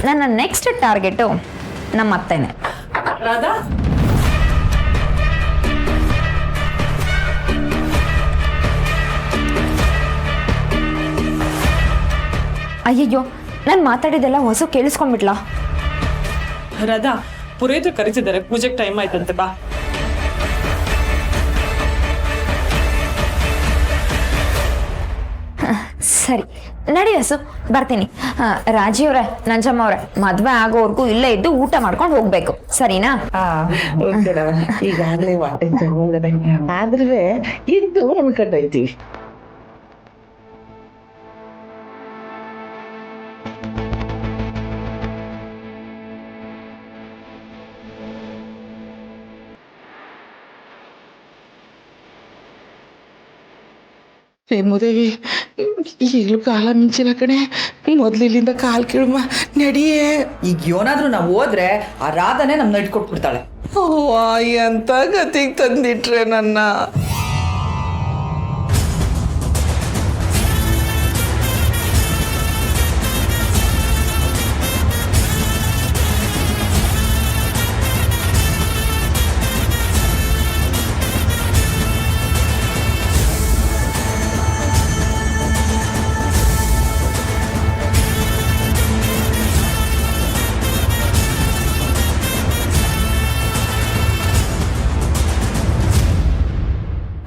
ನನ್ನ next target ನಮ್ಮ ಅತ್ತೆನೇ. ರಾಧಾ, ಅಯ್ಯಯ್ಯೋ, ನಾನು ಮಾತಾಡಿದೆಲ್ಲ ಹೊಸ ಕೇಳಿಸ್ಕೊಂಡ್ಬಿಟ್ಲಾ? ರಾಧಾ, ಪುರೋಹಿತರು ಕರೀತಿದ್ದಾರೆ, ಪೂಜೆಗೆ ಟೈಮ್ ಆಯ್ತಂತೆ, ಬಾ. ಸರಿ ನಡಿ ವಸು, ಬರ್ತೀನಿ. ರಾಜಿಯವ್ರೆ, ನಂಜಮ್ಮವ್ರೆ, ಮದ್ವೆ ಆಗೋವರೆಗೂ ಇಲ್ಲೇ ಇದ್ದು ಊಟ ಮಾಡ್ಕೊಂಡು ಹೋಗ್ಬೇಕು, ಸರಿನಾ? ಈಗಾಗಲೇ ಹೊಟ್ಟೆ ತಗೊಂಡ್ರೆ ಆದ್ರೆ ಇದ್ದು ಅನ್ಕೊಂಡೈತೀವಿ. ಮುದೇವಿ, ಈಗಲೂ ಕಾಲ ಮಿಂಚಿಲ್ಲ ಕಣೆ. ಮೊದ್ಲು ಇಲ್ಲಿಂದ ಕಾಲ್ ಕಿಳುಮ ನಡಿಯೇ. ಈಗ ಏನಾದ್ರೂ ನಾವು ಹೋದ್ರೆ ಆ ರಾಧನೆ ನಮ್ನ ಇಟ್ಕೊಟ್ಬಿಡ್ತಾಳೆ. ಎಂತ ಗತಿಗೆ ತಂದಿಟ್ರೆ ನನ್ನ.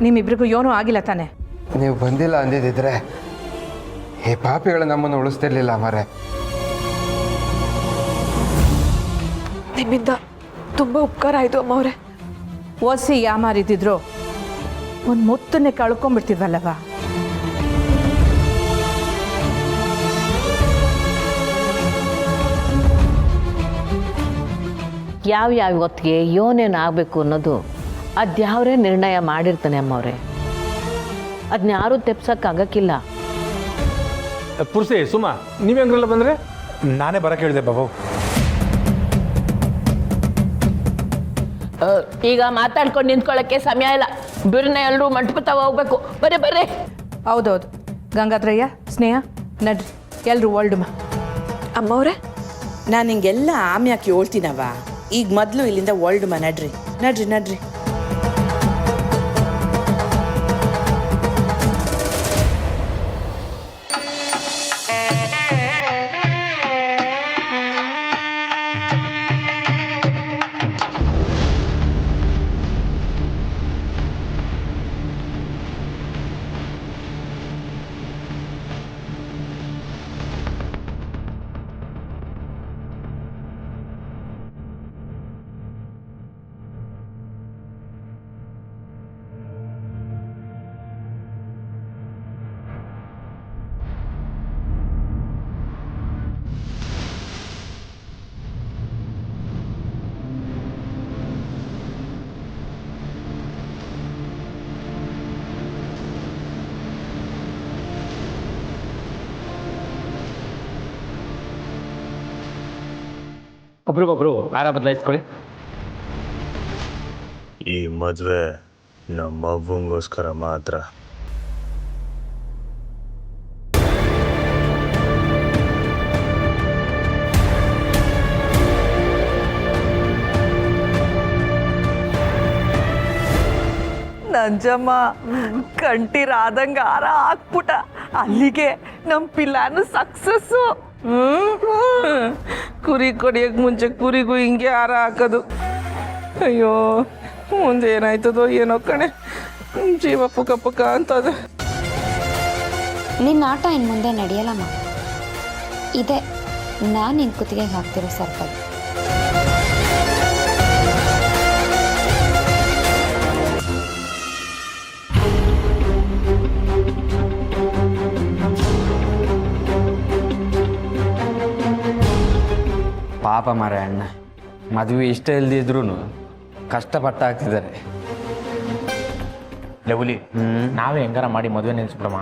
ನಿಮ್ಮಿಬ್ರಿಗೂ ಏನೂ ಆಗಿಲ್ಲ ತಾನೆ? ನೀವು ಬಂದಿಲ್ಲ ಅಂದಿದ್ದಿದ್ರೆ ಈ ಪಾಪಿಗಳು ನಮ್ಮನ್ನು ಉಳಿಸ್ತಿರ್ಲಿಲ್ಲ ಮಾರೆ. ನಿಮ್ಮಿಂದ ತುಂಬ ಉಪಕಾರ ಆಯಿತು ಅಮ್ಮವ್ರೆ. ಓಸಿ ಯಾಮಾರಿದ್ದಿದ್ರು ಒಂದು ಮುತ್ತನ್ನೇ ಕಳ್ಕೊಂಡ್ಬಿಡ್ತಿದ್ವಲ್ಲವ. ಯಾವ ಹೊತ್ತಿಗೆ ಏನೇನು ಆಗಬೇಕು ಅನ್ನೋದು ಅದ್ಯಾವ್ರೇ ನಿರ್ಣಯ ಮಾಡಿರ್ತಾನೆ ಅಮ್ಮವ್ರೆ. ಅದನ್ನ ಯಾರೂ ತೆಪ್ಸಕ್ಕಾಗಕ್ಕಿಲ್ಲ. ಪುರ್ಸಿ ಸುಮಾ, ನೀವ್ಯಾಂಗ್ರಲ್ಲ ಬಂದರೆ? ನಾನೇ ಬರಕ್ಕೆ ಹೇಳಿದೆ ಬಾಬು. ಈಗ ಮಾತಾಡ್ಕೊಂಡು ನಿಂತ್ಕೊಳ್ಳೋಕ್ಕೆ ಸಮಯ ಇಲ್ಲ. ಬಿರ್ನೆ ಎಲ್ಲರೂ ಮಂಟಪತಾವ ಹೋಗ್ಬೇಕು. ಬರ್ರಿ ಬರ್ರಿ. ಹೌದೌದು. ಗಂಗಾತ್ರಯ್ಯ, ಸ್ನೇಹ, ನಡ್ರಿ ಎಲ್ರು ವರ್ಲ್ಡ್ ಅಮ್ಮವ್ರೆ, ನಾನು ಹಿಂಗೆಲ್ಲ ಆಮ್ಯಾಕೆ ಹೇಳ್ತೀನವ. ಈಗ ಮೊದಲು ಇಲ್ಲಿಂದ ವರ್ಲ್ಡ್ ನಡ್ರಿ ನಡ್ರಿ ನಡ್ರಿ. ಒಬ್ರಿಗೊಬ್ರು ಆರ ಬದಲಾಯಿಸ್ಕೊಳ್ಳಿ. ಈ ಮದುವೆ ನಮ್ಮ ಅವ್ವಂಗೋಸ್ಕರ ಮಾತ್ರ. ನಂಜಮ್ಮ ಕಂಟಿರಾದಂಗ ಹಾರ ಹಾಕ್ಬಿಟ್ಟ. ಅಲ್ಲಿಗೆ ನಮ್ಮ ಪಿಲ್ಲಾನು ಸಕ್ಸಸ್ಸು. ಕುರಿ ಕಡಿಯಕ್ಕೆ ಮುಂಚೆ ಕುರಿಗೂ ಹಿಂಗೆ ಹಾರ ಹಾಕೋದು. ಅಯ್ಯೋ, ಮುಂದೆ ಏನಾಯ್ತದೋ ಏನೋ ಕಣೆ, ಜೀವ ಪುಕ ಪುಕ ಅಂತದ. ನಿನ್ನ ಆಟ ಇನ್ನು ಮುಂದೆ ನಡೆಯಲ್ಲಮ್ಮ. ಇದೆ ನಾನು ನಿನ್ನ ಕುತ್ತಿಗೆಗೆ ಹಾಕ್ತಿರೋ ಸರ್ಪಲ್. ಪಾಪ ಮಾರ ಅಣ್ಣ, ಮದುವೆ ಇಷ್ಟ ಇಲ್ದಿದ್ರು ಕಷ್ಟಪಟ್ಟು ಆಗ್ತಿದ್ದಾರೆ. ಲೆವುಲಿ, ನಾವೇ ಹೆಂಗಾರ ಮಾಡಿ ಮದುವೆ ನಿಲ್ಲಿಸ್ಬಿಡಮ್ಮ.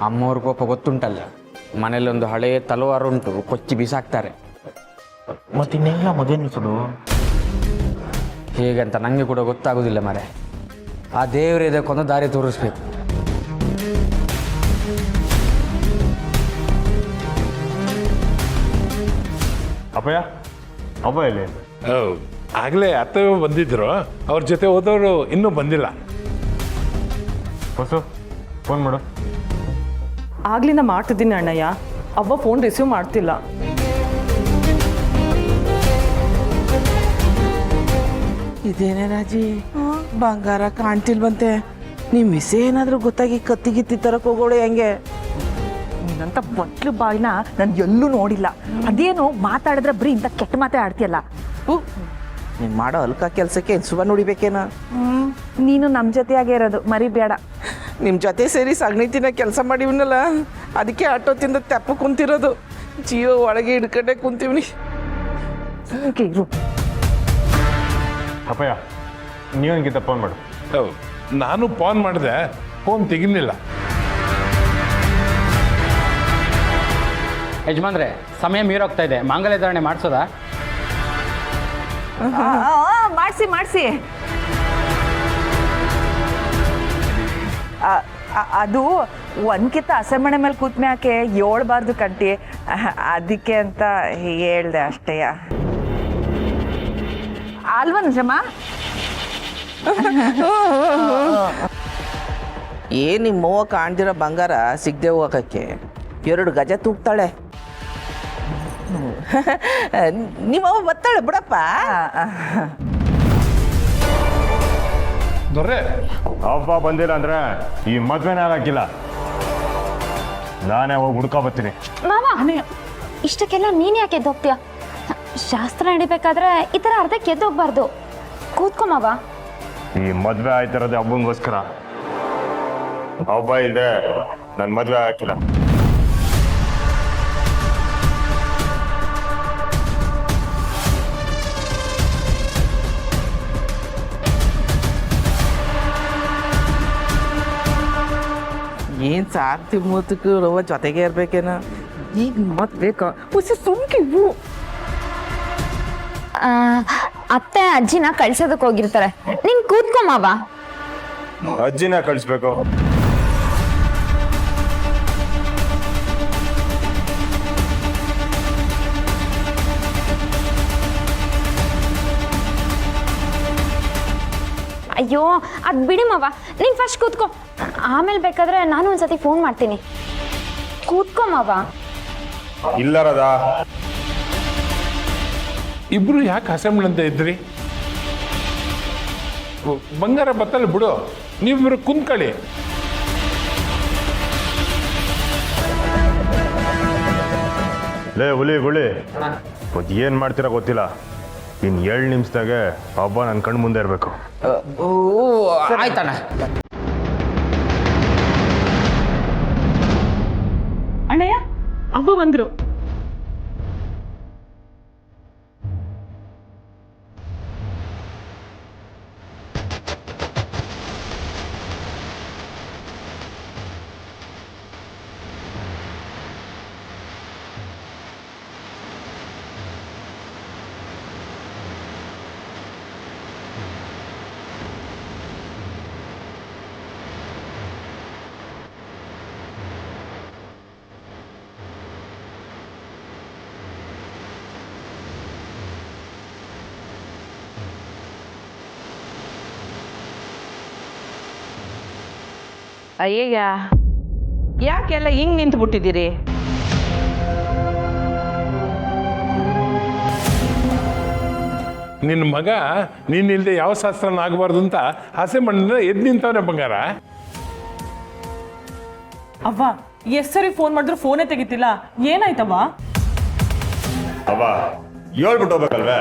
ಅಮ್ಮವ್ರ ಕೋಪ ಗೊತ್ತುಂಟಲ್ಲ, ಮನೇಲೊಂದು ಹಳೆಯ ತಲವಾರುಂಟು, ಕೊಚ್ಚಿ ಬಿಸಾಕ್ತಾರೆ. ಮತ್ತೆ ಇನ್ನೆಲ್ಲ ಮದುವೆ ನಿಲ್ಲಿಸೋದು ಹೇಗಂತ ನನಗೆ ಕೂಡ ಗೊತ್ತಾಗೋದಿಲ್ಲ ಮಾರೆ. ಆ ದೇವರೇ ಇದಕ್ಕೊಂದು ದಾರಿ ತೋರಿಸ್ಬೇಕು. ಅಪ್ಪಯ್ಯ ಅಪ್ಪ ಎಲ್ಲಿ? ಆಗಲೇ ಅತ್ತೆ ಬಂದಿದ್ರು, ಅವ್ರ ಜೊತೆ ಹೋದವರು ಇನ್ನೂ ಬಂದಿಲ್ಲ. ಹೊಸು ಫೋನ್ ಮಾಡು. ಆಗ್ಲಿಂದ ಮಾಡ್ತಿದ್ದೀನಿ ಅಣ್ಣಯ್ಯ, ಅವ್ವ ಫೋನ್ ರಿಸೀವ್ ಮಾಡ್ತಿಲ್ಲ. ಇದೇನೇ ರಾಜಿ, ಬಂಗಾರ ಕಾಣ್ತಿಲ್ವಂತೆ. ನಿಮ್ಮ ಮಿಸ್ ಏನಾದರೂ ಗೊತ್ತಾಗಿ ಕತ್ತಿಗಿತ್ತಿ ತರಕ್ಕೆ ಹೋಗೋಳೆ ಹೆಂಗೆ? ನೀನಂತ ಬಟ್ಲು ಬಾಯಿನ ನಾನು ಎಲ್ಲೂ ನೋಡಿಲ್ಲ. ಅದೇನು ಮಾತಾಡಿದ್ರೆ ಬರೀ ಇಂಥ ಕೆಟ್ಟ ಮಾತೇ ಆಡ್ತೀಯಲ್ಲ. ನೀನು ಮಾಡೋ ಅಲ್ಕ ಕೆಲಸಕ್ಕೆ ಸುಬ ನೋಡಿಬೇಕೇನ? ನೀನು ನಮ್ಮ ಜೊತೆಯಾಗೇ ಇರೋದು ಮರಿಬೇಡ. ನಿಮ್ಮ ಜೊತೆ ಸೇರಿ ಸಗಣಿ ತಿನ್ನ ಕೆಲಸ ಮಾಡಿವನಲ್ಲ, ಅದಕ್ಕೆ ಆಟೋ ತಿಂದ ತೆಪ್ಪ ಕುಂತಿರೋದು. ಜೀವ ಒಳಗೆ ಹಿಡ್ಕೊಂಡೆ ಕುಂತೀವ್ನಿ. ಇರು. ಅಪ್ಪಯ್ಯ ನೀವನ್ಗಿಂತ ಫೋನ್ ಮಾಡು. ನಾನು ಫೋನ್ ಮಾಡಿದೆ, ಫೋನ್ ತೆಗಿಲಿಲ್ಲ. ಯಜಮಾನ್ರೆ, ಸಮಯ ಮೀರೋಗ್ತಾ ಇದೆ, ಮಾಂಗಲ್ಯ ಧಾರಣೆ ಮಾಡಿಸೋದಾ? ಮಾಡಿಸಿ ಅದು ಒಂದ್ಕಿಂತ ಹಸೆಮಣೆ ಮೇಲೆ ಕೂತ್ಮ್ಯಾಕೆ ಏಳ್ಬಾರ್ದು ಕಂಟಿ, ಅದಕ್ಕೆ ಅಂತ ಹೇಳ್ದೆ ಅಷ್ಟೇಯ. ಅಲ್ವಾ ನಿಜಮ್ಮ? ನಿಮ್ಮವ್ವ ಕಾಣ್ದಿರೋ ಬಂಗಾರ ಸಿಗದೆ ಹೋಗಕ್ಕೆ 2 ಗಜ ತೂಗ್ತಾಳೆ. ನಿಮ್ಮವ್ವ ಬರ್ತಾಳೆ ಬಿಡಪ್ಪ. ದೊರೆ, ಹಬ್ಬ ಬಂದಿಲ್ಲ ಅಂದ್ರೆ ಈ ಮದ್ವೆನೇ ಆಗಕ್ಕಿಲ್ಲ. ನಾನೇ ಹೋಗಿ ಹುಡ್ಕೊ ಬರ್ತೀನಿ. ಮಾವ, ಇಷ್ಟಕ್ಕೆಲ್ಲ ನೀನ್ ಯಾಕೆ ಎದ್ದೋಗ್ತೀಯ? ಶಾಸ್ತ್ರ ನಡಿಬೇಕಾದ್ರೆ ಈ ಥರ ಅರ್ಧಕ್ಕೆ ಎದ್ದೋಗ್ಬಾರ್ದು. ಕೂತ್ಕೊ ಮಾವ. ಈ ಮದ್ವೆ ಆಯ್ತಿರೋದು ಹಬ್ಬಂಗೋಸ್ಕರ. ಹಬ್ಬ ಇಲ್ಲದೆ ನನ್ನ ಮದ್ವೆ ಆಗಕ್ಕಿಲ್ಲ. ಏನು ಸಾರ್ತಿ ಮೂತಕ್ಕೂ ರವ ಜೊತೆಗೆ ಇರ್ಬೇಕೇನ? ಈಗ ಮತ್ತೆ ಬೇಕಾ? ಹುಸಿ ಸುಮ್ಕಿವು. ಅತ್ತೆ ಅಜ್ಜಿನ ಕಳ್ಸೋದಕ್ಕೆ ಹೋಗಿರ್ತಾರೆ. ನೀನ್ ಕೂತ್ಕೊ ಮಾವ. ಅಜ್ಜಿನ ಕಳಿಸ್ಬೇಕು. ಅಯ್ಯೋ, ಅದ್ ಬಿಡಿ ಮಾವ, ನೀನ್ ಫಸ್ಟ್ ಕೂತ್ಕೊ. ಆಮೇಲೆ ಬೇಕಾದ್ರೆ ನಾನು ಒಂದ್ಸತಿ ಫೋನ್ ಮಾಡ್ತೀನಿ. ಕೂತ್ಕೊ ಮಾವ. ಇಲ್ಲ ರಾಧಾ, ಇಬ್ರು ಯಾಕೆ ಹಸೆಂಬ್ಳಂತ ಇದ್ರಿ? ಬಂಗಾರ ಬತ್ತಲ್ಲ ಬಿಡು, ನೀವಿಬ್ರು ಕುಂತ್ಕೊಳ್ಳಿ. ಲೇ ಹುಲಿ ಗುಳಿ, ಮತ್ತೆ ಏನು ಮಾಡ್ತೀರಾ ಗೊತ್ತಿಲ್ಲ. ಇನ್ನು 7 ನಿಮಿಷದಾಗೆ ಹಬ್ಬ ನನ್ನ ಕಣ್ಣು ಮುಂದೆ ಇರಬೇಕು. ಆಯ್ತಣ್ಣ. ಅಣ್ಣಯ್ಯ, ಅವ್ವ ಬಂದ್ರು. ಅಯ್ಯಯ್ಯ, ಯಾಕೆಲ್ಲ ಹಿಂಗೆ ನಿಂತು ಬಿಟ್ಟಿದ್ದೀರಿ? ನಿನ್ನ ಮಗ ನೀನಿಲ್ಲದೆ ಯಾವ ಶಾಸ್ತ್ರನ ಆಗಬಾರ್ದು ಅಂತ ಹಸೆ ಮಣ್ಣಿನ ಎದ್ದು ನಿಂತವನೇ ಬಂಗಾರ. ಅವ್ವ ಎಷ್ಟ್ ಸರಿ ಫೋನ್ ಮಾಡಿದ್ರು ಫೋನೇ ತೆಗಿತಿಲ್ಲ, ಏನಾಯ್ತವ್ವ? ಹಬ್ಬ ಹೇಳ್ಬಿಟ್ಟು ಹೋಗ್ಬೇಕಲ್ವೇ?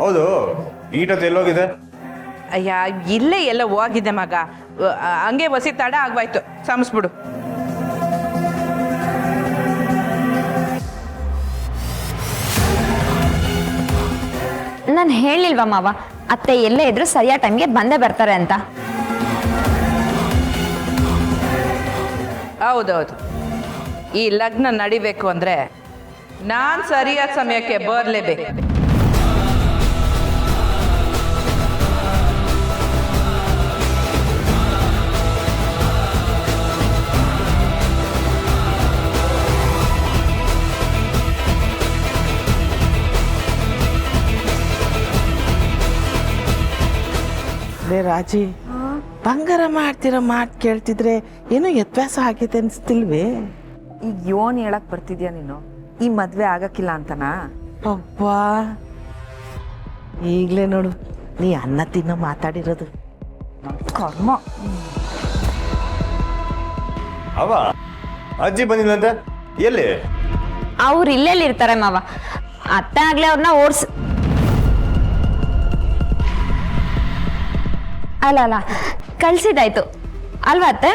ಹೌದು, ಈಟತ್ ಎಲ್ಲೋಗಿದೆ? ಅಯ್ಯ, ಇಲ್ಲೇ ಎಲ್ಲ ಹೋಗಿದ್ದೆ ಮಗ. ಹಂಗೆ ಬಸಿ ತಡ ಆಗ್ಬಾಯ್ತು, ಸಮಸ್ಬಿಡು. ನಾನು ಹೇಳಿಲ್ವಾ ಮಾವ, ಅತ್ತೆ ಎಲ್ಲೇ ಇದ್ರು ಸರಿಯಾದ ಟೈಮ್ಗೆ ಬಂದೇ ಬರ್ತಾರೆ ಅಂತ. ಹೌದೌದು, ಈ ಲಗ್ನ ನಡಿಬೇಕು ಅಂದ್ರೆ ನಾನು ಸರಿಯಾದ ಸಮಯಕ್ಕೆ ಬರಲೇಬೇಕು. ಅರೆ ರಾಜಿ, ಬಂಗಾರ ಮಾಡ್ತಿರೋ ಮಾತು ಕೇಳ್ತಿದ್ರೆ ಏನೋ ವ್ಯತ್ಯಾಸ ಆಗೈತೆ ಅನ್ಸ್ತಿಲ್ವೇ? ಈಗ ಯೋನ್ ಹೇಳಕ್ ಬರ್ತಿದ್ಯಾ ನೀನು? ಈ ಮದ್ವೆ ಆಗಕ್ಕಿಲ್ಲ ಅಂತನಾ? ಅಬ್ಬಾ, ಈಗಲೇ ನೋಡು ನೀ ಅನ್ನ ತಿನ್ನೋ ಮಾತಾಡಿರೋದು. ಕರ್ಮ. ಅವ ಅಜ್ಜಿ ಬಂದಿಲ್ಲಂತೆ, ಎಲ್ಲಿ? ಅವ್ರು ಇಲ್ಲೆಲ್ಲಿ ಇರ್ತಾರೆ ಮಾವ? ಅತ್ತೆ ಆಗ್ಲೇ ಅವ್ರನ್ನ ಅಲ್ಲ ಕಳ್ಸಿದಾಯ್ತು ಅಲ್ವಾ ಅತ್ತೆ?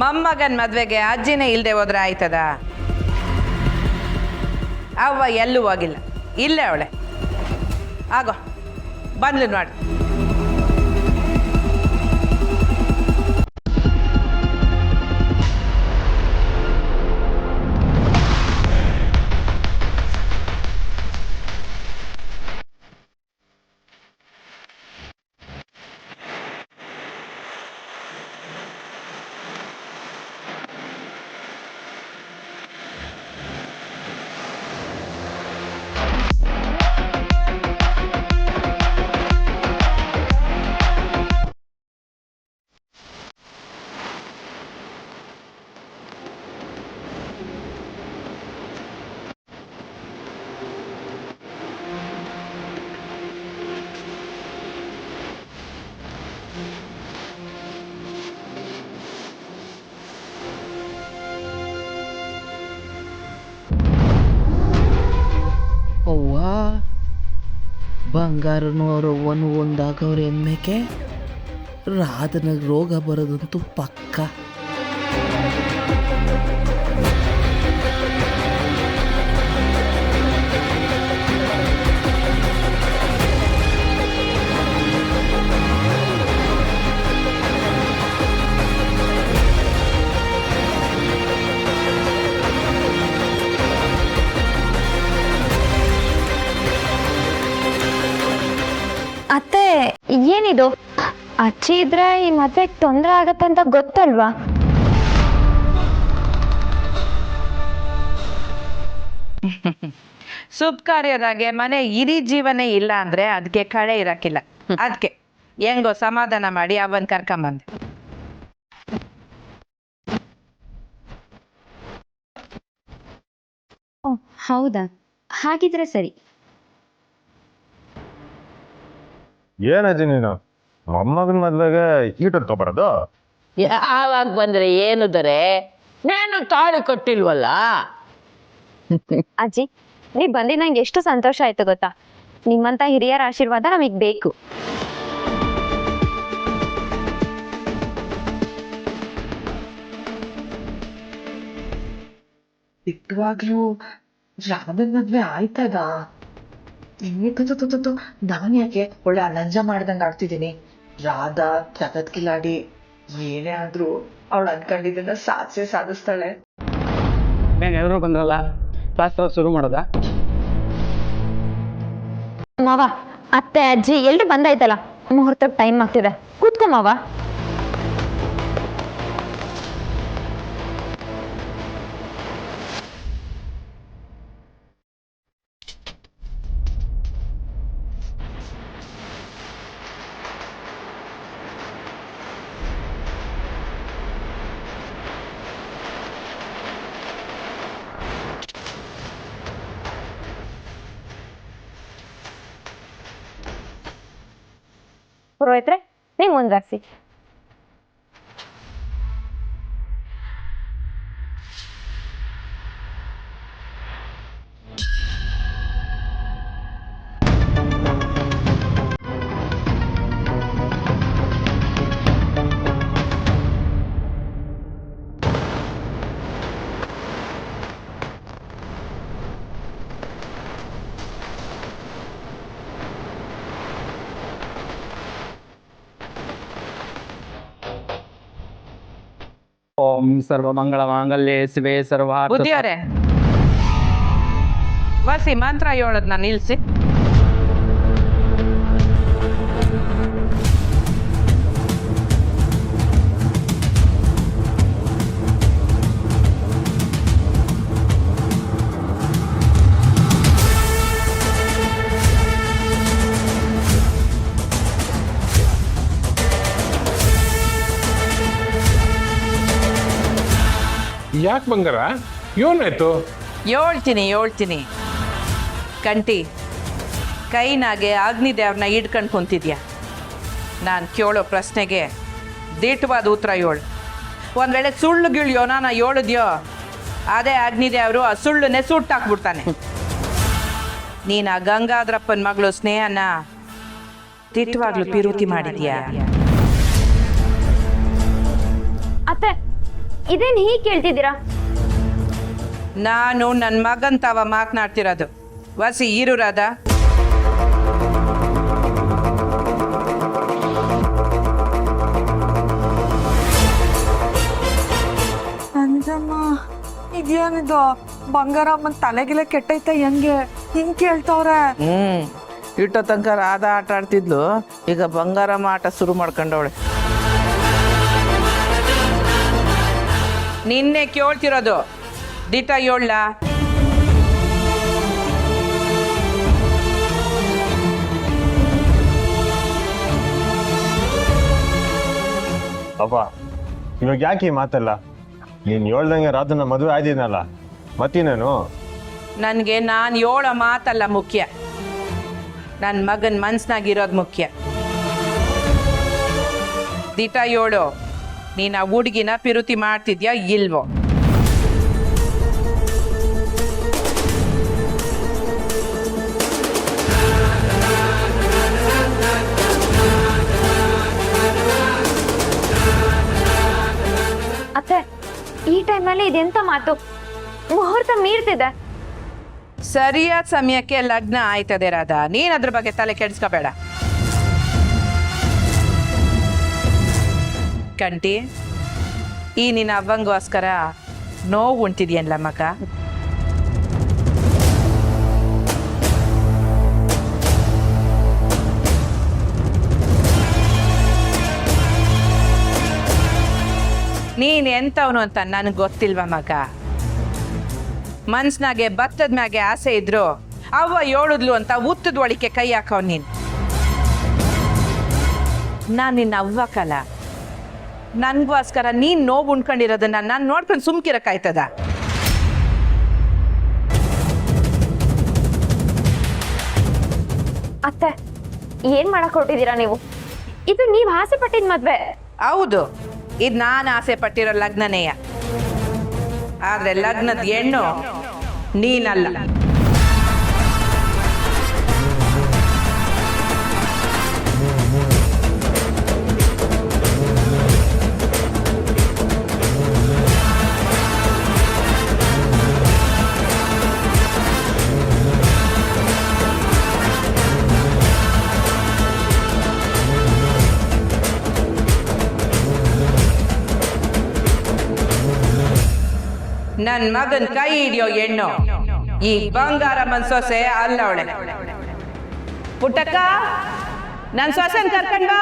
ಮೊಮ್ಮಗನ್ ಮದ್ವೆಗೆ ಅಜ್ಜಿನೇ ಇಲ್ಲದೆ ಹೋದ್ರೆ ಆಯ್ತದ? ಅವ್ವ ಎಲ್ಲೂ ಹೋಗಿಲ್ಲ, ಇಲ್ಲೇ ಅವಳೆ. ಆಗೋ ಬಂದ್ಲು ನೋಡಿ. ಅವ್ವ, ಬಂಗಾರನವರು ಒಂದಾಗವ್ರ ಎನ್ಮೇಕೆ ರಾಧನಾಗ ರೋಗ ಬರೋದಂತೂ ಪಕ್ಕ. ಅತ್ತೆ ಏನಿದು? ಅಜ್ಜಿ ಇದ್ರೆ ಈ ಮದ್ವೆಗೆ ತೊಂದರೆ ಆಗತ್ತೆ ಅಂತ ಗೊತ್ತಲ್ವಾ? ಶುಭ ಕಾರ್ಯದಾಗೆ ಮನೆ ಇಡೀ ಜೀವನೇ ಇಲ್ಲ ಅಂದ್ರೆ ಅದಕ್ಕೆ ಕಳೆ ಇರಕ್ಕಿಲ್ಲ. ಅದಕ್ಕೆ ಹೆಂಗೋ ಸಮಾಧಾನ ಮಾಡಿ ಅವನ್ ಕರ್ಕೊಂಬಂದೆ. ಓ ಹೌದಾ, ಹಾಗಿದ್ರೆ ಸರಿ. ಏನಜ್ಜಿ ನೀನು ಮೊಮ್ಮಗನ ಮದ್ವೆಗೆ ಹೀಟರ್ ತಗೊಬರೋದು? ಯಾವಾಗ ಬಂದ್ರೆ ಏನು ದೊರೆ, ನಾನು ತಾಳಿ ಕೊಟ್ಟಿಲ್ವಲ್ಲ. ಅಜ್ಜಿ, ನೀವ್ ಬಂದಿ ನಂಗೆ ಎಷ್ಟು ಸಂತೋಷ ಆಯ್ತು ಗೊತ್ತಾ? ನಿಮ್ಮಂತ ಹಿರಿಯರ ಆಶೀರ್ವಾದ ನಮಗ್ ಬೇಕು. ನಿಜವಾಗ್ಲೂ ರಾಧನ್ ಮದ್ವೆ ಆಯ್ತದ? ನಾನು ಯಾಕೆ ಒಳ್ಳೆ ಅನಂಜ ಮಾಡ್ದಂಗೆ ಆಡ್ತಿದ್ದೀನಿ. ರಾಧಾ ಜಗತ್ ಕಿಲಾಡಿ, ಏನೇ ಆದ್ರೂ ಅವಳು ಅನ್ಕೊಂಡಿದ್ದನ್ನ ಸಾಧಿಸ್ತಾಳೆ. ಎಲ್ಲರೂ ಬಂದ್ರಲ್ಲ, ಕ್ಲಾಸ್ ಶುರು ಮಾಡೋದಾ? ಮಾವ, ಅತ್ತೆ ಅಜ್ಜಿ ಎಲ್ರು ಬಂದಾಯ್ತಲ್ಲ, ಮುಹೂರ್ತಕ್ಕೆ ಟೈಮ್ ಆಗ್ತಿದೆ, ಕೂತ್ಕೊ ಮಾವ. ಪುರೋಹಿತ್ರೆ, ನೀವು ಮುಂದಾಗ್ಸಿ. ಓಂ ಸರ್ವಮಂಗಳ ಮಾಂಗಲ್ಯೆ ಶಿವೆ ಸರ್ವಾರ್ಥ. ಬುದ್ಧಿಯವರೇ, ವಸಿ ಮಂತ್ರ ಹೇಳೋದನ್ನ ನಿಲ್ಸಿ. ಯಾಕೆ ಬಂಗಾರ ಏನಾಯ್ತು? ಹೇಳ್ತೀನಿ ಕಂಟಿ ಕೈನಾಗೆ ಅಗ್ನಿದೇವ್ರನ್ನ ಹಿಡ್ಕೊಂಡು ಕುಂತಿದ್ಯಾ. ನಾನು ಕೇಳೋ ಪ್ರಶ್ನೆಗೆ ದಿಟ್ಟವಾದ ಉತ್ತರ ಹೇಳು. ಒಂದು ವೇಳೆ ಸುಳ್ಳು ಗಿಳಿಯೋ ನಾನು ಹೇಳಿದ್ಯೋ ಅದೇ ಅಗ್ನಿದೇವರು ಆ ಸುಳ್ಳುನೆ ಸುಟ್ಟಾಕ್ಬಿಡ್ತಾನೆ. ನೀನು ಆ ಗಂಗಾಧರಪ್ಪನ ಮಗಳು ಸ್ನೇಹನ ದಿಟ್ಟವಾಗ್ಲೂ ಪಿರುತಿ ಮಾಡಿದ್ಯಾ? ಅತ್ತೆ ಇದೇನು ಹೀಗೆ ಕೇಳ್ತಿದ್ದೀರಾ? ನಾನು ನನ್ನ ಮಗನ್ ತಾವ ಮಾತನಾಡ್ತಿರೋದು. ವಸಿ ಇರುರದ ಅಂಜಮ್ಮ ಇದೇನಿದು ಬಂಗಾರಮ್ಮನ್ ತಲೆಗಿಲೆ ಕೆಟ್ಟೈತೆ ಹೆಂಗೆ ಹಿಂಗ್ ಕೇಳ್ತವ್ರೆ? ಇಟ್ಟ ತನಕ ರಾಧಾ ಆಟ ಆಡ್ತಿದ್ಲು, ಈಗ ಬಂಗಾರಮ್ಮ ಆಟ ಶುರು ಮಾಡ್ಕೊಂಡವಳೆ. ನಿನ್ನೆ ಕೇಳ್ತಿರೋದು ದಿಟ ಹೇಳ. ಅಪ್ಪ ಇವಾಗ ಯಾಕೆ ಈ ಮಾತಲ್ಲ? ನೀನು ಹೇಳ್ದಂಗೆ ರಾಧನ ಮದುವೆ ಆದಿನಲ್ಲ, ಮತ್ತಿನೇನು? ನನಗೆ ನಾನು ಹೇಳೋ ಮಾತಲ್ಲ ಮುಖ್ಯ, ನನ್ನ ಮಗನ ಮನ್ಸ್ನಾಗಿರೋದು ಮುಖ್ಯ. ದಿಟ ಹೇಳು, ನೀನು ಆ ಹುಡುಗಿನ ಪಿರುತಿ ಮಾಡ್ತಿದ್ಯಾ ಇಲ್ವೋ? ಅತ್ತೆ ಈ ಟೈಮಲ್ಲಿ ಇದೆಂತ ಮಾತು? ಮುಹೂರ್ತ ಮೀರ್ತಿದೆ. ಸರಿಯಾದ ಸಮಯಕ್ಕೆ ಲಗ್ನ ಆಯ್ತದೆ ರಾಧಾ, ನೀನ್ ಅದ್ರ ಬಗ್ಗೆ ತಲೆ ಕೆಡಿಸ್ಕೋಬೇಡ. ಕಂಟಿ, ಈ ನಿನ್ನ ಅವ್ವಂಗೋಸ್ಕರ ನೋವು ಉಂಟಿದ್ಯಲ್ಲ ಮಗ? ನೀನ್ ಎಂತವನು ಅಂತ ನನಗೆ ಗೊತ್ತಿಲ್ವ ಮಗ? ಮನ್ಸ್ನಾಗೆ ಭತ್ತದ ಮ್ಯಾಗೆ ಆಸೆ ಇದ್ರು ಅವ್ವ ಹೇಳಿದ್ಲು ಅಂತ ಉತ್ತದ ಒಳಿಕೆ ಕೈ ಹಾಕವ್ ನೀನು. ನಾನು ನಿನ್ನ ಅವ್ವ ಕಲ, ನನ್ಗೋಸ್ಕರ ನೀನ್ ನೋವು ಉಣ್ಕೊಂಡಿರೋದನ್ನ ನಾನು ನೋಡ್ಕೊಂಡು ಸುಮ್ಕಿರಕ್ಕಾಯ್ತದ? ಅತ್ತೆ ಏನ್ ಮಾಡಕ್ ಹೊರಟಿದ್ದೀರಾ ನೀವು? ಇದು ನೀವ್ ಆಸೆ ಪಟ್ಟಿದ್ ಮದ್ವೆ. ಹೌದು, ಇದು ನಾನು ಆಸೆ ಪಟ್ಟಿರೋ ಲಗ್ನನೇಯ. ಆದ್ರೆ ಲಗ್ನದ ಹೆಣ್ಣು ನೀನಲ್ಲ. ನನ್ ಮಗನ್ ಕೈ ಹಿಡಿಯೋ ಹೆಣ್ಣು ಈ ಬಂಗಾರ ಸೊಸೆ ಅಲ್ಲ ಅವಳೆ. ಪುಟ್ಟಕ್ಕ, ನನ್ ಸೊಸೆನ್ ಕರ್ಕೊಂಡ್ ಬಾ.